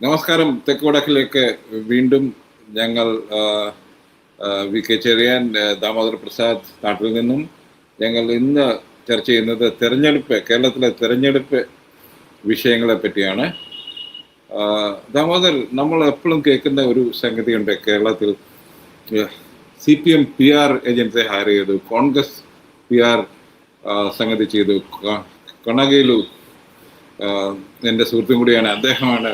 നമസ്കാരം. തെക്ക് വടക്കിലേക്ക് വീണ്ടും ഞങ്ങൾ വി കെ ചെറിയാൻ, ദാമോദർ പ്രസാദ് നാട്ടിൽ നിന്നും ഞങ്ങൾ ഇന്ന് ചർച്ച ചെയ്യുന്നത് കേരളത്തിലെ തെരഞ്ഞെടുപ്പ് വിഷയങ്ങളെ പറ്റിയാണ്. ദാമോദർ, നമ്മൾ എപ്പോഴും കേൾക്കുന്ന ഒരു സംഗതിയുണ്ട്. കേരളത്തിൽ CPM PR ഏജൻസിയെ ഹയർ ചെയ്തു, കോൺഗ്രസ് PR സംഗതി ചെയ്തു. കൊണകേലു എൻ്റെ സുഹൃത്തും കൂടിയാണ്, അദ്ദേഹമാണ്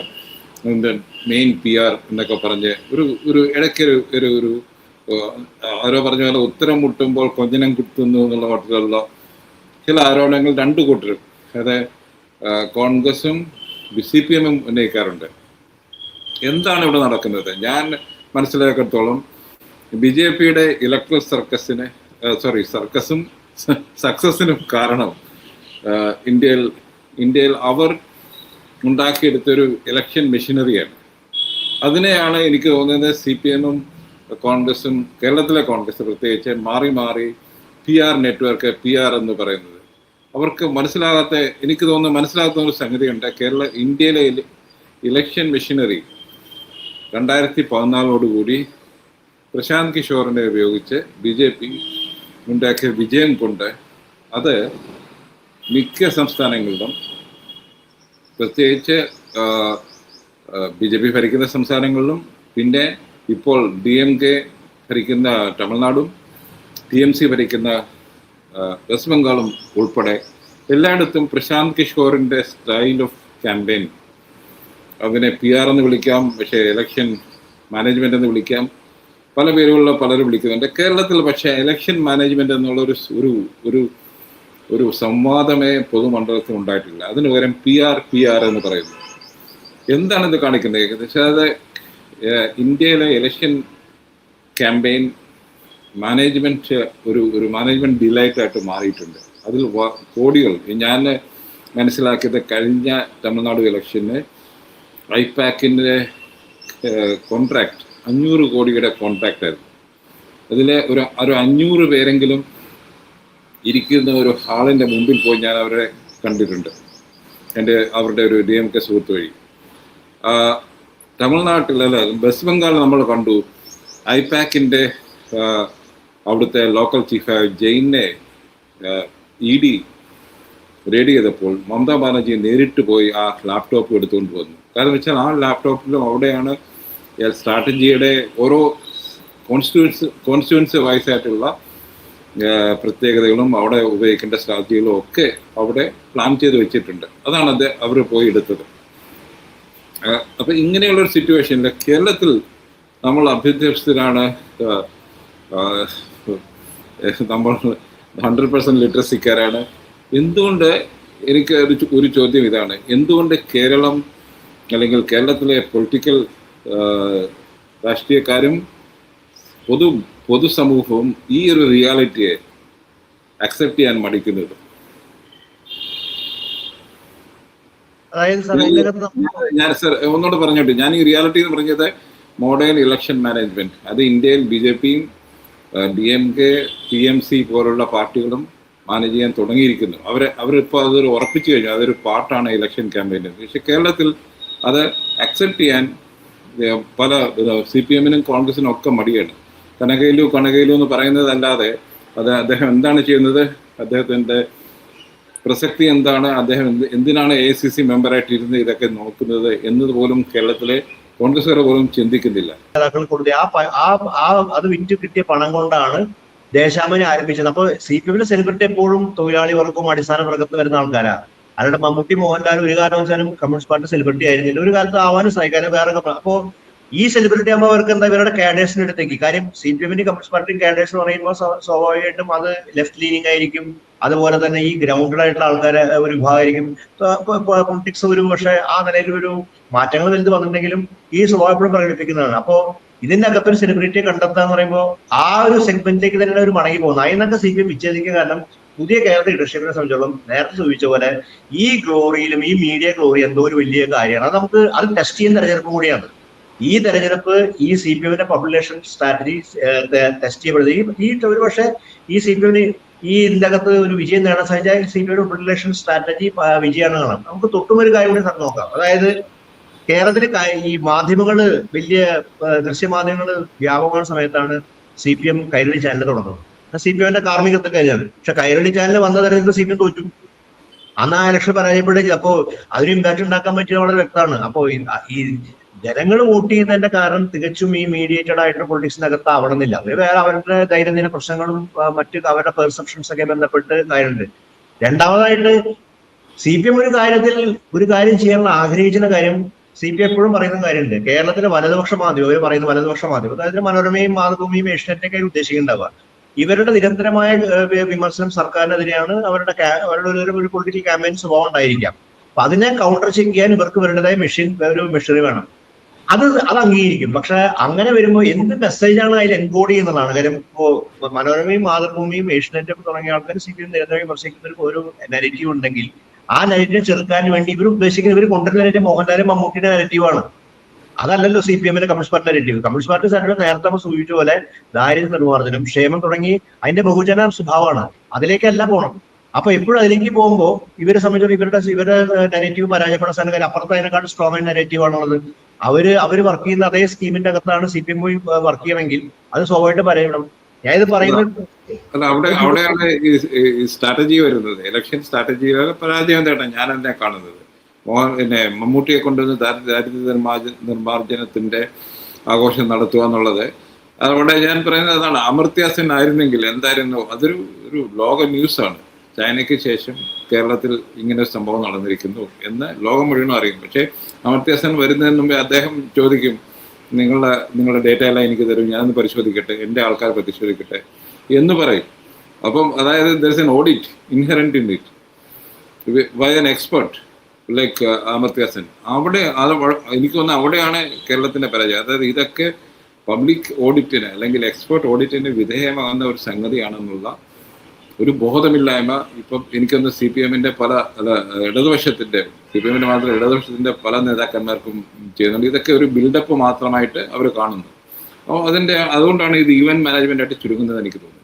മെയിൻ PR എന്നൊക്കെ പറഞ്ഞ് ഒരു ഇടയ്ക്കൊരു ഒരു ആരോ പറഞ്ഞ പോലെ ഉത്തരം മുട്ടുമ്പോൾ കൊഞ്ഞനം കുത്തുന്നു എന്നുള്ള മട്ടിലുള്ള ചില ആരോപണങ്ങൾ രണ്ടു കൂട്ടരും, അതായത് കോൺഗ്രസും CPM ഉന്നയിക്കാറുണ്ട്. എന്താണ് ഇവിടെ നടക്കുന്നത്? ഞാൻ മനസ്സിലാക്കിയിടത്തോളം BJPയുടെ ഇലക്ട്രൽ സർക്കസും സക്സസിനും കാരണം ഇന്ത്യയിൽ അവർ ഉണ്ടാക്കിയെടുത്തൊരു ഇലക്ഷൻ മെഷീനറിയാണ്. അതിനെയാണ് എനിക്ക് തോന്നുന്നത് CPM കോൺഗ്രസും, കേരളത്തിലെ കോൺഗ്രസ് പ്രത്യേകിച്ച് മാറി മാറി PR നെറ്റ്വർക്ക്, PR എന്ന് പറയുന്നത്. അവർക്ക് എനിക്ക് തോന്നുന്നു മനസ്സിലാകാത്ത ഒരു സംഗതിയുണ്ട്. ഇന്ത്യയിലെ ഇലക്ഷൻ മെഷീനറി 2014 പ്രശാന്ത് കിഷോറിനെ ഉപയോഗിച്ച് BJP ഉണ്ടാക്കിയ വിജയം കൊണ്ട് അത് മിക്ക സംസ്ഥാനങ്ങളിലും, പ്രത്യേകിച്ച് BJP ഭരിക്കുന്ന സംസ്ഥാനങ്ങളിലും, പിന്നെ ഇപ്പോൾ DMK ഭരിക്കുന്ന തമിഴ്നാടും TMC ഭരിക്കുന്ന വെസ്റ്റ് ബംഗാളും ഉൾപ്പെടെ എല്ലായിടത്തും പ്രശാന്ത് കിഷോറിൻ്റെ സ്റ്റൈൽ ഓഫ് ക്യാമ്പയിൻ, അതിനെ PR എന്ന് വിളിക്കാം, പക്ഷേ ഇലക്ഷൻ മാനേജ്മെന്റ് എന്ന് വിളിക്കാം, പല പേരുകളിൽ പലരും വിളിക്കുന്നുണ്ട്. കേരളത്തിൽ പക്ഷേ ഇലക്ഷൻ മാനേജ്മെന്റ് എന്നുള്ള ഒരു സംവാദമേ പൊതുമണ്ഡലത്തിൽ ഉണ്ടായിട്ടില്ല. അതിന് പകരം PR എന്ന് പറയുന്നു. എന്താണ് ഇത് കാണിക്കുന്നത്? അതായത് ഇന്ത്യയിലെ ഇലക്ഷൻ ക്യാമ്പയിൻ മാനേജ്മെന്റ് ഒരു മാനേജ്മെന്റ് ഡിലൈറ്റായിട്ട് മാറിയിട്ടുണ്ട്. അതിൽ കോടികൾ, ഞാൻ മനസ്സിലാക്കിയത് കഴിഞ്ഞ തമിഴ്നാട് ഇലക്ഷന് ഐപാക്കിൻ്റെ കോൺട്രാക്ട് 500 കോടിയുടെ കോൺട്രാക്റ്റ് ആയിരുന്നു. അതിലെ ഒരു 500 പേരെങ്കിലും ഇരിക്കുന്ന ഒരു ഹാളിൻ്റെ മുമ്പിൽ പോയി ഞാൻ അവരെ കണ്ടിട്ടുണ്ട്, അവരുടെ ഒരു DMK സുഹൃത്ത് വഴി. തമിഴ്നാട്ടിലല്ല, വെസ്റ്റ് ബംഗാൾ നമ്മൾ കണ്ടു. ഐപാക്കിൻ്റെ അവിടുത്തെ ലോക്കൽ ചീഫായ ജെയിനെ ED റെയ്ഡ് ചെയ്തപ്പോൾ മമതാ ബാനർജി നേരിട്ട് പോയി ആ ലാപ്ടോപ്പ് എടുത്തുകൊണ്ട് വന്നു. കാരണം വെച്ചാൽ ആ ലാപ്ടോപ്പിലും അവിടെയാണ് സ്ട്രാറ്റജിയുടെ ഓരോ കോൺസ്റ്റിറ്റ്യുവൻസി വൈസ് ആയിട്ടുള്ള പ്രത്യേകതകളും അവിടെ ഉപയോഗിക്കേണ്ട സ്ട്രാറ്റജികളും ഒക്കെ അവിടെ പ്ലാൻ ചെയ്ത് വെച്ചിട്ടുണ്ട്. അതാണ് അവർ പോയി എടുത്തത്. അപ്പം ഇങ്ങനെയുള്ളൊരു സിറ്റുവേഷനിൽ കേരളത്തിൽ നമ്മൾ അഭ്യർത്ഥിതരാണ്. നമ്മൾ 100% ലിറ്ററസിക്കാരാണ്. എന്തുകൊണ്ട്, എനിക്ക് ഒരു ചോദ്യം ഇതാണ്, എന്തുകൊണ്ട് കേരളം അല്ലെങ്കിൽ കേരളത്തിലെ പൊളിറ്റിക്കൽ രാഷ്ട്രീയക്കാരും പൊതുസമൂഹവും ഈ ഒരു റിയാലിറ്റിയെ അക്സെപ്റ്റ് ചെയ്യാൻ മടിക്കുന്നത്? ഞാൻ ഒന്നുകൂടെ പറഞ്ഞോട്ടെ, ഞാൻ ഈ റിയാലിറ്റി എന്ന് പറഞ്ഞത് മോഡേൺ ഇലക്ഷൻ മാനേജ്മെന്റ്, അത് ഇന്ത്യയിൽ BJPയും DMK TMC പോലുള്ള പാർട്ടികളും മാനേജ് ചെയ്യാൻ തുടങ്ങിയിരിക്കുന്നു. അവരിപ്പോൾ അതൊരു ഉറപ്പിച്ചു കഴിഞ്ഞു, അതൊരു പാർട്ടാണ് ഇലക്ഷൻ ക്യാമ്പയിന്. പക്ഷെ കേരളത്തിൽ അത് അക്സെപ്റ്റ് ചെയ്യാൻ പല CPM-നും കോൺഗ്രസിനും ഒക്കെ മടിയാണ്. കണകയിലു എന്ന് പറയുന്നതല്ലാതെ അദ്ദേഹം എന്താണ് ചെയ്യുന്നത്, അദ്ദേഹത്തിൻ്റെ പ്രസക്തി എന്താണ്, അദ്ദേഹം എന്തിനാണ് AICC മെമ്പറായിട്ട് ഇരുന്ന് ഇതൊക്കെ നോക്കുന്നത് എന്നതുപോലും കേരളത്തിലെ കോൺഗ്രസ്സുകാർ പോലും ചിന്തിക്കുന്നില്ല. അത് വിറ്റ് കിട്ടിയ പണം കൊണ്ടാണ് ദേശാഭിമാനി ആരംഭിച്ചത്. അപ്പോൾ CPM-ന്റെ സെലിബ്രിറ്റി എപ്പോഴും തൊഴിലാളി വർഗവും അടിസ്ഥാന വർഗത്തിൽ വരുന്ന ആൾക്കാരാണ്. അല്ലാതെ മമ്മൂട്ടി, മോഹൻലാൽ ഒരു കാരണവശാലും കമ്മ്യൂണിസ്റ്റ് പാർട്ടി സെലിബ്രിറ്റി ആയിരുന്നില്ല, ഒരു കാലത്ത് ആവാനും സഹിക്കാനും വേറെ. അപ്പോൾ ഈ സെലിബ്രിറ്റി ആകുമ്പോൾ അവർക്ക് എന്താ, ഇവരുടെ കാഡേഴ്സിന്റെ അടുത്തേക്ക്, കാര്യം CPM-ന്റെ കമ്മ്യൂണിസ്റ്റ് പാർട്ടി കാഡേഴ്സ് എന്ന് പറയുമ്പോൾ സ്വാഭാവികമായിട്ടും അത് ലെഫ്റ്റ് ലീനിങ് ആയിരിക്കും. അതുപോലെ തന്നെ ഈ ഗ്രൗണ്ടഡ് ആയിട്ടുള്ള ആൾക്കാരെ ഒരു വിഭാഗമായിരിക്കും. പൊളിറ്റിക്സ് ഒരു പക്ഷേ ആ നിലയിൽ ഒരു മാറ്റങ്ങൾ വലുത് വന്നിട്ടുണ്ടെങ്കിലും ഈ സ്വഭാവം പ്രകടിപ്പിക്കുന്നതാണ്. അപ്പോൾ ഇതിന്റെ അകത്തൊരു സെലിബ്രിറ്റിയെ കണ്ടെത്തുക എന്ന് പറയുമ്പോൾ ആ ഒരു സെഗ്മെന്റിലേക്ക് തന്നെ ഒരു മടങ്ങി പോകുന്നത്. അതിനൊക്കെ CPM വിച്ഛേദിക്കുക. കാരണം പുതിയ കേരള ലീഡർഷിപ്പിനെ സംബന്ധിച്ചോളം നേരത്തെ സൂചിച്ച പോലെ ഈ ഗ്ലോറിയിലും ഈ മീഡിയ ഗ്ലോറി എന്തോ ഒരു വലിയ കാര്യമാണ്. അത് ടെസ്റ്റ് ചെയ്യുന്ന തെരഞ്ഞെടുപ്പ് കൂടിയാണ്. ഈ തെരഞ്ഞെടുപ്പ് ഈ CPM-ന്റെ പബ്ലിക്കേഷൻ സ്ട്രാറ്റജി ടെസ്റ്റ് ചെയ്യപ്പെടുന്നത്. ഈ ഒരു പക്ഷേ ഈ CPM-ന് ഈ ഇതിന്റെ അകത്ത് ഒരു വിജയം നേടാൻ സാധിച്ചാൽ CPM-യുടെ പബ്ലിക്കേഷൻ സ്ട്രാറ്റജി വിജയമാണ് കാണാം. നമുക്ക് തൊട്ടും ഒരു കാര്യം കൂടി നോക്കാം. അതായത് കേരളത്തിൽ ഈ മാധ്യമങ്ങള് വലിയ ദൃശ്യമാധ്യമങ്ങള് വ്യാപകമായ സമയത്താണ് CPM കൈരളി ചാനൽ തുടങ്ങുന്നത്. CPMന്റെ കാർമ്മികത്വം കഴിഞ്ഞാണ്. പക്ഷെ കൈരളി ചാനൽ വന്ന തരത്തിൽ CPM തോറ്റു. അന്ന് ആ ഇലക്ഷൻ പരാജയപ്പെടുകയും അപ്പോ അതിന് ഇമ്പാക്ട് ഉണ്ടാക്കാൻ പറ്റിയത് വളരെ വ്യക്തമാണ്. അപ്പോ ഈ ജനങ്ങൾ വോട്ട് ചെയ്യുന്നതിന്റെ കാരണം തികച്ചും ഈ മീഡിയേറ്റഡ് ആയിട്ടുള്ള പൊളിറ്റിക്സിനകത്ത് ആവണമെന്നില്ല. അവർ വേറെ അവരുടെ ദൈനംദിന പ്രശ്നങ്ങളും മറ്റ് അവരുടെ പെർസെപ്ഷൻസ് ഒക്കെ ബന്ധപ്പെട്ട് കാര്യമുണ്ട്. രണ്ടാമതായിട്ട് CPM ഒരു കാര്യം ചെയ്യാനുള്ള ആഗ്രഹിക്കുന്ന കാര്യം CPM എപ്പോഴും പറയുന്ന കാര്യമുണ്ട്. കേരളത്തിലെ വലതുപക്ഷ മാധ്യമം, അവർ പറയുന്ന വലതുപക്ഷ മാധ്യമം, അതായത് മനോരമയും മാതൃഭൂമിയും ഏഷ്യാനെറ്റൊക്കെ ഉദ്ദേശിക്കുന്നുണ്ടാവുക. ഇവരുടെ നിരന്തരമായ വിമർശനം സർക്കാരിനെതിരെയാണ്. അവരുടെ ഒരു പൊളിറ്റിക്കൽ ക്യാമ്പയിൻ സ്വഭാവം ഉണ്ടായിരിക്കാം. അപ്പൊ അതിനെ കൗണ്ടർ ചെയ്യാൻ ഇവർക്ക് ഇവരുടേതായ മെഷീനറി വേണം. അത് അംഗീകരിക്കും. പക്ഷെ അങ്ങനെ വരുമ്പോൾ എന്ത് മെസ്സേജാണ് അതിൽ എൻകോഡ് ചെയ്യുന്നതാണ് കാര്യം. ഇപ്പോ മനോരമയും മാതൃഭൂമിയും ഏഷ്യാനെറ്റും തുടങ്ങിയ ആൾക്കാർ CPM നിരന്തരം വിമർശിക്കുന്ന ഒരു നെഗറ്റീവ് ഉണ്ടെങ്കിൽ ആ നെഗറ്റീവ് ചെറുക്കാൻ വേണ്ടി ഇവർ ഉദ്ദേശിക്കുന്ന, ഇവർ കൊണ്ടുവരുന്ന നെഗറ്റീവ് മോഹൻലാലും മമ്മൂട്ടിയുടെ നെഗറ്റീവാണ്. അതല്ലല്ലോ CPMന്റെ communist party negative. Communist party സാറിന് നേരത്തെ സൂചിച്ച പോലെ ദാരിദ്ര്യ നിർമ്മാർജ്ജനം, ക്ഷേമം തുടങ്ങി അതിന്റെ ബഹുജന സ്വഭാവമാണ്. അതിലേക്കല്ല പോകണം. അപ്പൊ എപ്പോഴും അതിലേക്ക് പോകുമ്പോൾ ഇവരെ സംബന്ധിച്ചിടത്തോളം ഇവരുടെ നെഗറ്റീവ് പരാജയപ്പെടുന്ന സ്ഥലം അപ്പുറത്ത് അതിനെക്കാളും സ്ട്രോങ് നെഗറ്റീവ് ആണുള്ളത്. അവര് വർക്ക് ചെയ്യുന്ന അതേ സ്കീമിന്റെ അകത്താണ് CPM വർക്ക് ചെയ്യണമെങ്കിൽ അത് സ്വാഭാവികമായിട്ട് പറയണം. ഞാൻ ഇത് പറയുന്നത് അവിടെയാണ് ഈ സ്ട്രാറ്റജി വരുന്നത്. ഇലക്ഷൻ സ്ട്രാറ്റജിയിലെ പരാജയം എന്താണ് ഞാൻ എന്നെ കാണുന്നത്. പിന്നെ മമ്മൂട്ടിയെ കൊണ്ടുവന്ന് ദാരിദ്ര്യ നിർമ്മാർജ്ജനത്തിന്റെ ആഘോഷം നടത്തുക എന്നുള്ളത്, അവിടെ ഞാൻ പറയുന്നത് അതാണ്. അമർത്യ സെൻ ആയിരുന്നെങ്കിൽ എന്തായിരുന്നു, ഒരു ലോക ന്യൂസാണ്. ചൈനയ്ക്ക് ശേഷം കേരളത്തിൽ ഇങ്ങനെ ഒരു സംഭവം നടന്നിരിക്കുന്നു എന്ന് ലോകം മുഴുവനും അറിയും. പക്ഷേ അമർത്യ സെൻ വരുന്നതിന് മുമ്പേ അദ്ദേഹം ചോദിക്കും, നിങ്ങളുടെ ഡേറ്റ എല്ലാം എനിക്ക് തരും, ഞാനൊന്ന് പരിശോധിക്കട്ടെ, എൻ്റെ ആൾക്കാർ പരിശോധിക്കട്ടെ എന്ന് പറയും. അപ്പം അതായത് there is an audit inherent in it by an expert like Amartya Sen. എനിക്ക് തോന്നുന്നു അവിടെയാണ് കേരളത്തിന്റെ പരാജയം. അതായത് ഇതൊക്കെ പബ്ലിക് ഓഡിറ്റിന് അല്ലെങ്കിൽ എക്സ്പെർട്ട് ഓഡിറ്റിന് വിധേയമാകുന്ന ഒരു സംഗതിയാണെന്നുള്ള ഒരു ബോധമില്ലായ്മ ഇപ്പം എനിക്കൊന്ന് CPMന്റെ CPMന്റെ മാത്രം ഇടതുപക്ഷത്തിന്റെ പല നേതാക്കന്മാർക്കും ചെയ്യുന്നുണ്ട്. ഇതൊക്കെ ഒരു ബിൽഡപ്പ് മാത്രമായിട്ട് അവർ കാണുന്നു. അപ്പോൾ അതുകൊണ്ടാണ് ഇത് ഈവന്റ് മാനേജ്മെന്റ് ആയിട്ട് ചുരുങ്ങുന്നത് എനിക്ക് തോന്നുന്നത്.